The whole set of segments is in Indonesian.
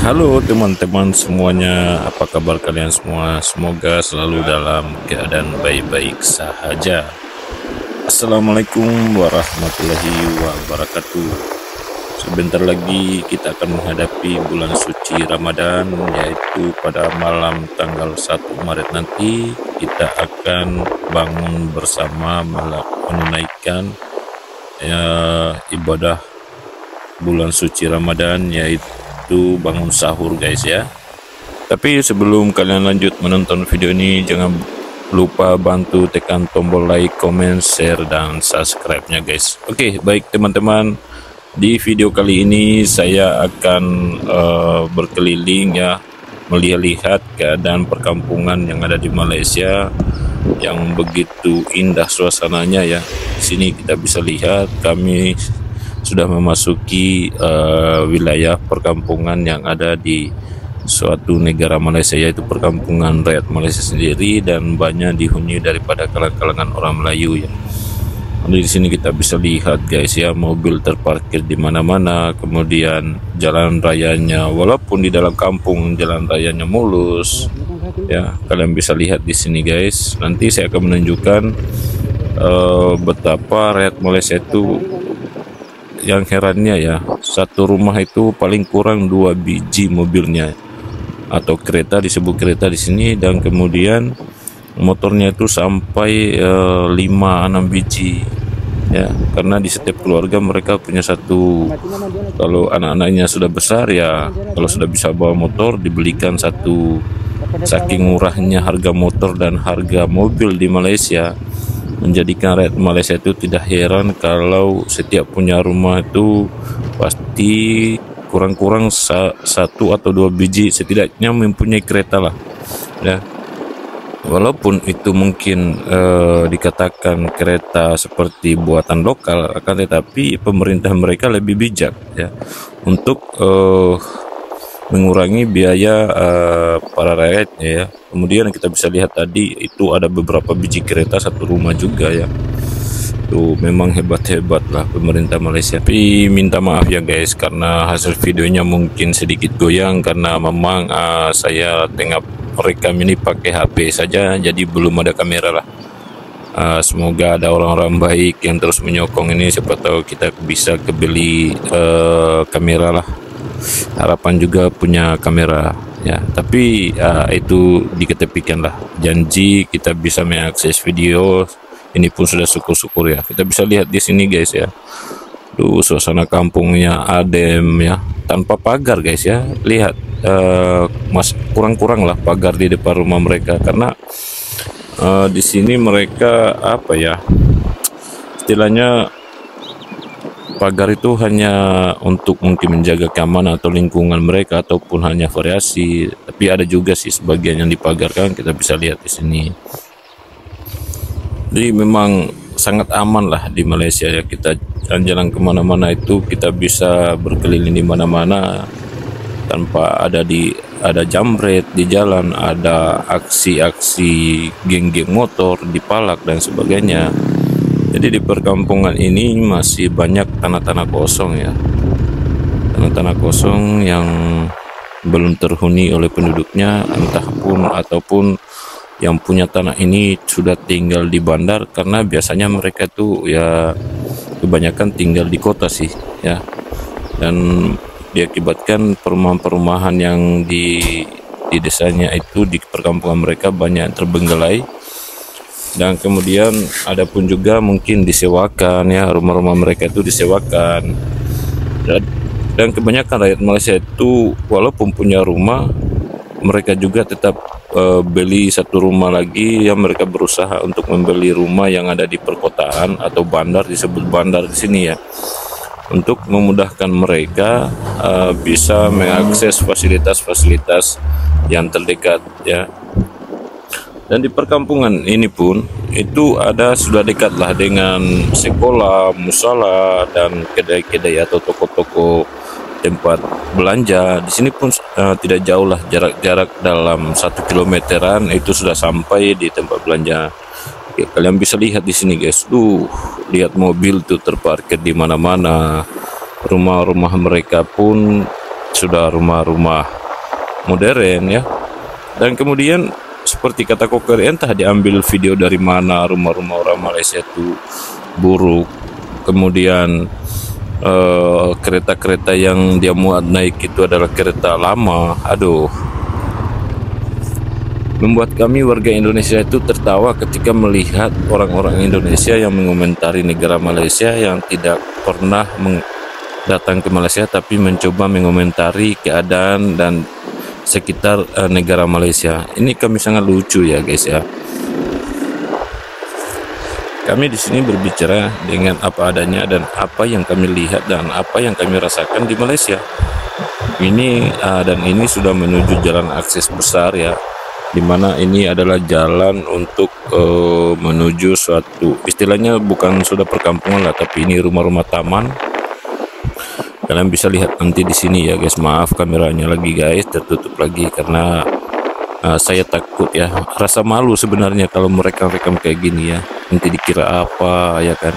Halo teman-teman semuanya, apa kabar kalian semua? Semoga selalu dalam keadaan baik-baik saja. Assalamualaikum warahmatullahi wabarakatuh. Sebentar lagi kita akan menghadapi bulan suci Ramadan, yaitu pada malam tanggal 1 Maret nanti kita akan bangun bersama menunaikan ibadah bulan suci Ramadan, yaitu bangun sahur guys ya. Tapi sebelum kalian lanjut menonton video ini, jangan lupa bantu tekan tombol like, comment, share, dan subscribe-nya guys. Oke, baik teman-teman, di video kali ini saya akan berkeliling ya, melihat keadaan perkampungan yang ada di Malaysia yang begitu indah suasananya ya. Di sini kita bisa lihat kami sudah memasuki wilayah perkampungan yang ada di suatu negara Malaysia, yaitu perkampungan rakyat Malaysia sendiri, dan banyak dihuni daripada kalangan orang Melayu ya. Di sini kita bisa lihat guys ya, mobil terparkir di mana-mana, kemudian jalan rayanya, walaupun di dalam kampung jalan rayanya mulus ya, kalian bisa lihat di sini guys. Nanti saya akan menunjukkan betapa rakyat Malaysia itu, yang herannya ya, satu rumah itu paling kurang 2 biji mobilnya atau kereta, disebut kereta di sini, dan kemudian motornya itu sampai 5-6 biji ya, karena di setiap keluarga mereka punya satu. Kalau anak-anaknya sudah besar ya, kalau sudah bisa bawa motor, dibelikan satu. Saking murahnya harga motor dan harga mobil di Malaysia, menjadikan rakyat Malaysia itu tidak heran kalau setiap punya rumah itu pasti kurang-kurang 1 atau 2 biji setidaknya mempunyai kereta lah ya. Walaupun itu mungkin dikatakan kereta seperti buatan lokal, akan tetapi pemerintah mereka lebih bijak ya untuk mengurangi biaya para rakyatnya ya. Kemudian kita bisa lihat tadi itu ada beberapa biji kereta satu rumah juga ya. Tuh memang hebat-hebat lah pemerintah Malaysia. Tapi minta maaf ya guys, karena hasil videonya mungkin sedikit goyang, karena memang saya tengah merekam ini pakai HP saja, jadi belum ada kamera lah. Semoga ada orang-orang baik yang terus menyokong ini, siapa tahu kita bisa kebeli kamera lah. Harapan juga punya kamera ya, tapi itu diketepikan lah. Janji kita bisa mengakses video ini pun sudah syukur-syukur ya. Kita bisa lihat di sini guys ya, tuh suasana kampungnya adem ya, tanpa pagar guys ya. Lihat mas, kurang-kurang lah pagar di depan rumah mereka, karena di sini mereka apa ya, istilahnya pagar itu hanya untuk mungkin menjaga keamanan atau lingkungan mereka, ataupun hanya variasi. Tapi ada juga sih sebagian yang dipagarkan, kita bisa lihat di sini. Jadi memang sangat aman lah di Malaysia ya. Kita jalan-jalan kemana-mana itu kita bisa berkeliling di mana-mana tanpa ada jambret di jalan, ada aksi-aksi geng-geng motor dipalak dan sebagainya. Jadi di perkampungan ini masih banyak tanah-tanah kosong ya, tanah-tanah kosong yang belum terhuni oleh penduduknya, ataupun yang punya tanah ini sudah tinggal di bandar, karena biasanya mereka tuh ya kebanyakan tinggal di kota sih ya, dan diakibatkan perumahan-perumahan yang di desanya itu, di perkampungan mereka banyak terbenggelai, dan kemudian ada pun juga mungkin disewakan ya, rumah-rumah mereka itu disewakan. Dan kebanyakan rakyat Malaysia itu walaupun punya rumah, mereka juga tetap beli satu rumah lagi ya. Mereka berusaha untuk membeli rumah yang ada di perkotaan atau bandar, disebut bandar di sini ya, untuk memudahkan mereka bisa mengakses fasilitas-fasilitas yang terdekat ya. Dan di perkampungan ini pun itu sudah dekat lah dengan sekolah, musala, dan kedai-kedai atau toko-toko tempat belanja. Di sini pun tidak jauh lah, jarak dalam 1 kilometeran itu sudah sampai di tempat belanja. Oke, kalian bisa lihat di sini guys, lihat mobil tuh terparkir di mana-mana. Rumah-rumah mereka pun sudah rumah-rumah modern ya. Dan kemudian seperti kata Koker, entah diambil video dari mana, rumah-rumah orang Malaysia itu buruk. Kemudian kereta-kereta yang dia muat naik itu adalah kereta lama. Aduh, membuat kami warga Indonesia itu tertawa ketika melihat orang-orang Indonesia yang mengomentari negara Malaysia yang tidak pernah datang ke Malaysia, tapi mencoba mengomentari keadaan dan sekitar negara Malaysia. Ini kami sangat lucu ya guys ya. Kami di sini berbicara dengan apa adanya dan apa yang kami lihat dan apa yang kami rasakan di Malaysia. Ini dan ini sudah menuju jalan akses besar ya, dimana ini adalah jalan untuk menuju suatu, istilahnya bukan sudah perkampungan lah, tapi ini rumah-rumah taman. Kalian bisa lihat nanti di sini ya guys. Maaf kameranya lagi guys, tertutup lagi karena saya takut ya, rasa malu sebenarnya kalau mereka rekam kayak gini ya, nanti dikira apa ya kan.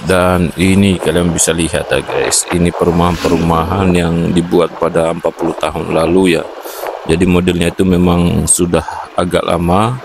Dan ini kalian bisa lihat ya guys, ini perumahan-perumahan yang dibuat pada 40 tahun lalu ya. Jadi modelnya itu memang sudah agak lama,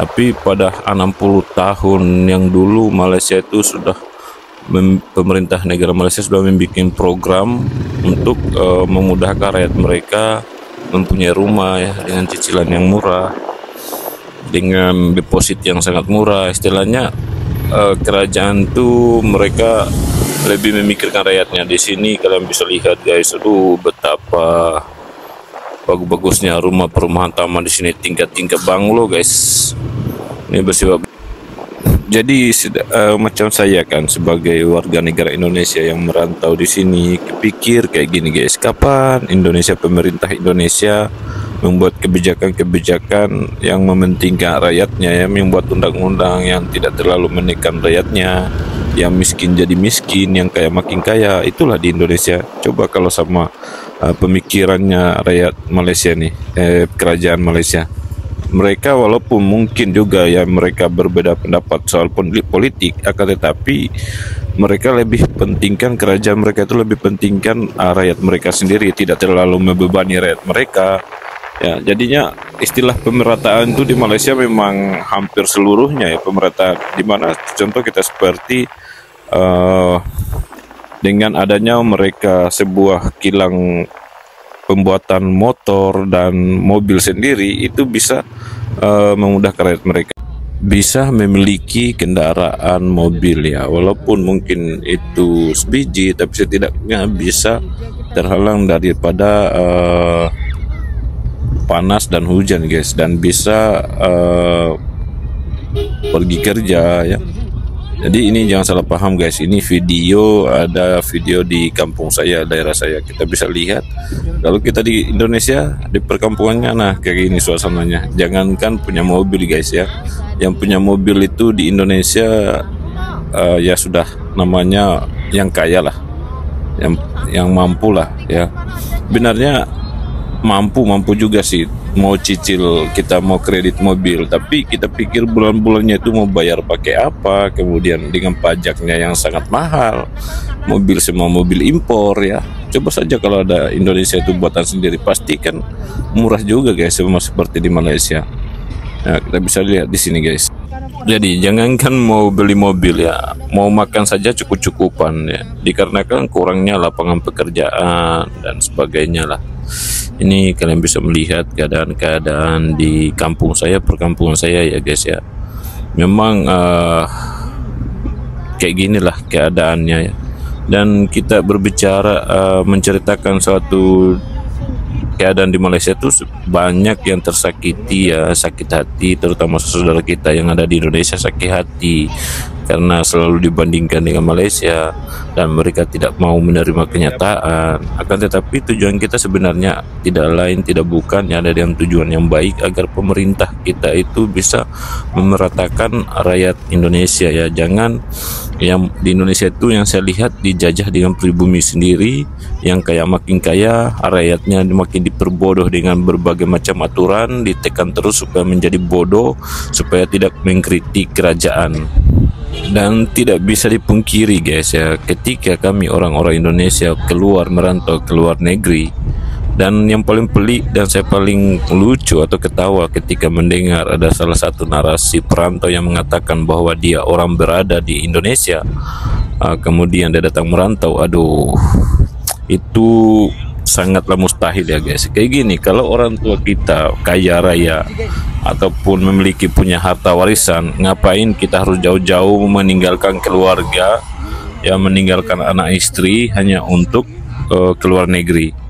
tapi pada 60 tahun yang dulu Malaysia itu sudah pemerintah negara Malaysia sudah membuat program untuk memudahkan rakyat mereka mempunyai rumah ya, dengan cicilan yang murah, dengan deposit yang sangat murah. Istilahnya kerajaan tuh mereka lebih memikirkan rakyatnya. Di sini kalian bisa lihat guys, aduh betapa bagus-bagusnya rumah perumahan taman di sini, tingkat-tingkat banglo guys. Ini bersifat, jadi macam saya kan sebagai warga negara Indonesia yang merantau di sini, kepikir kayak gini guys, kapan pemerintah Indonesia membuat kebijakan-kebijakan yang mementingkan rakyatnya ya, membuat undang-undang yang tidak terlalu menekan rakyatnya, yang miskin jadi miskin, yang kaya makin kaya. Itulah di Indonesia. Coba kalau sama pemikirannya rakyat Malaysia nih, kerajaan Malaysia. Mereka walaupun mungkin juga ya mereka berbeda pendapat soal politik, akan tetapi mereka lebih pentingkan, kerajaan mereka itu lebih pentingkan rakyat mereka sendiri, tidak terlalu membebani rakyat mereka. Ya, jadinya istilah pemerataan itu di Malaysia memang hampir seluruhnya ya pemerataan, dimana contoh kita seperti dengan adanya mereka sebuah kilang pembuatan motor dan mobil sendiri, itu bisa memudahkan rakyat mereka bisa memiliki kendaraan mobil ya, walaupun mungkin itu sebiji, tapi setidaknya bisa terhalang daripada panas dan hujan guys, dan bisa pergi kerja ya. Jadi ini jangan salah paham guys, ini ada video di kampung saya, daerah saya, kita bisa lihat. Kalau kita di Indonesia, di perkampungannya, nah kayak gini suasananya. Jangankan punya mobil guys ya, yang punya mobil itu di Indonesia ya sudah namanya yang kaya lah, yang mampu lah ya. Benarnya mampu juga sih, mau cicil, kita mau kredit mobil, tapi kita pikir bulan-bulannya itu mau bayar pakai apa, kemudian dengan pajaknya yang sangat mahal, mobil semua mobil impor ya. Coba saja kalau ada Indonesia itu buatan sendiri, pasti kan murah juga guys, sama seperti di Malaysia. Nah, kita bisa lihat di sini guys. Jadi jangankan mau beli mobil ya, mau makan saja cukup-cukupan ya, dikarenakan kurangnya lapangan pekerjaan dan sebagainya lah. Ini kalian bisa melihat keadaan-keadaan di kampung saya, perkampungan saya ya guys ya. Memang kayak ginilah keadaannya ya. Dan kita berbicara menceritakan suatu keadaan di Malaysia itu banyak yang tersakiti ya, sakit hati, terutama saudara kita yang ada di Indonesia sakit hati karena selalu dibandingkan dengan Malaysia dan mereka tidak mau menerima kenyataan. Akan tetapi tujuan kita sebenarnya tidak lain tidak bukan ada dengan tujuan yang baik, agar pemerintah kita itu bisa memeratakan rakyat Indonesia ya. Jangan Yang di Indonesia itu yang saya lihat dijajah dengan pribumi sendiri, yang kaya makin kaya, rakyatnya makin diperbodoh dengan berbagai macam aturan, ditekan terus supaya menjadi bodoh, supaya tidak mengkritik kerajaan. Dan tidak bisa dipungkiri guys ya, ketika kami orang-orang Indonesia keluar merantau ke luar negeri, dan yang paling pelik dan saya paling lucu atau ketawa ketika mendengar ada salah satu narasi perantau yang mengatakan bahwa dia orang berada di Indonesia, kemudian dia datang merantau. Aduh, itu sangatlah mustahil ya guys. Kayak gini, kalau orang tua kita kaya raya ataupun memiliki punya harta warisan, ngapain kita harus jauh-jauh meninggalkan keluarga, ya meninggalkan anak istri hanya untuk keluar negeri?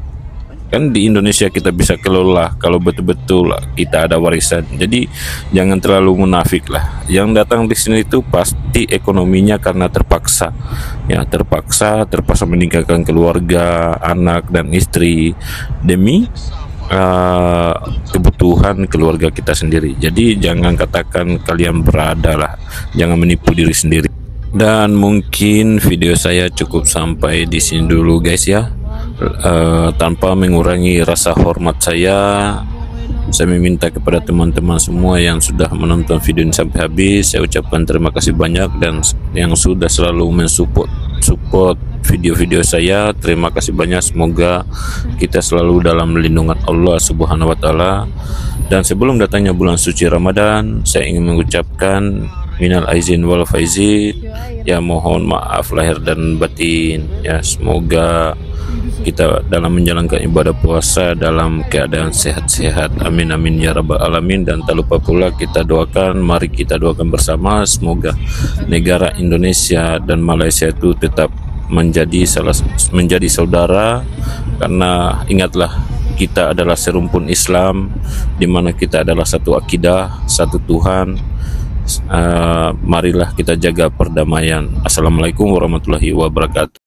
Kan di Indonesia kita bisa kelola kalau betul-betul kita ada warisan. Jadi jangan terlalu munafik lah. Yang datang di sini itu pasti ekonominya karena terpaksa, ya terpaksa meninggalkan keluarga, anak dan istri demi kebutuhan keluarga kita sendiri. Jadi jangan katakan kalian berada lah, jangan menipu diri sendiri. Dan mungkin video saya cukup sampai di sini dulu guys ya. Tanpa mengurangi rasa hormat saya meminta kepada teman-teman semua yang sudah menonton video ini sampai habis, saya ucapkan terima kasih banyak, dan yang sudah selalu support video-video saya, terima kasih banyak. Semoga kita selalu dalam lindungan Allah Subhanahu wa taala. Dan sebelum datangnya bulan suci Ramadan, saya ingin mengucapkan minal aizin wal faizin, ya mohon maaf lahir dan batin ya. Semoga kita dalam menjalankan ibadah puasa dalam keadaan sehat-sehat, amin amin ya rabbal alamin. Dan tak lupa pula kita doakan, mari kita doakan bersama, semoga negara Indonesia dan Malaysia itu tetap menjadi saudara, karena ingatlah kita adalah serumpun Islam, di mana kita adalah satu akidah, satu Tuhan. Marilah kita jaga perdamaian. Assalamualaikum warahmatullahi wabarakatuh.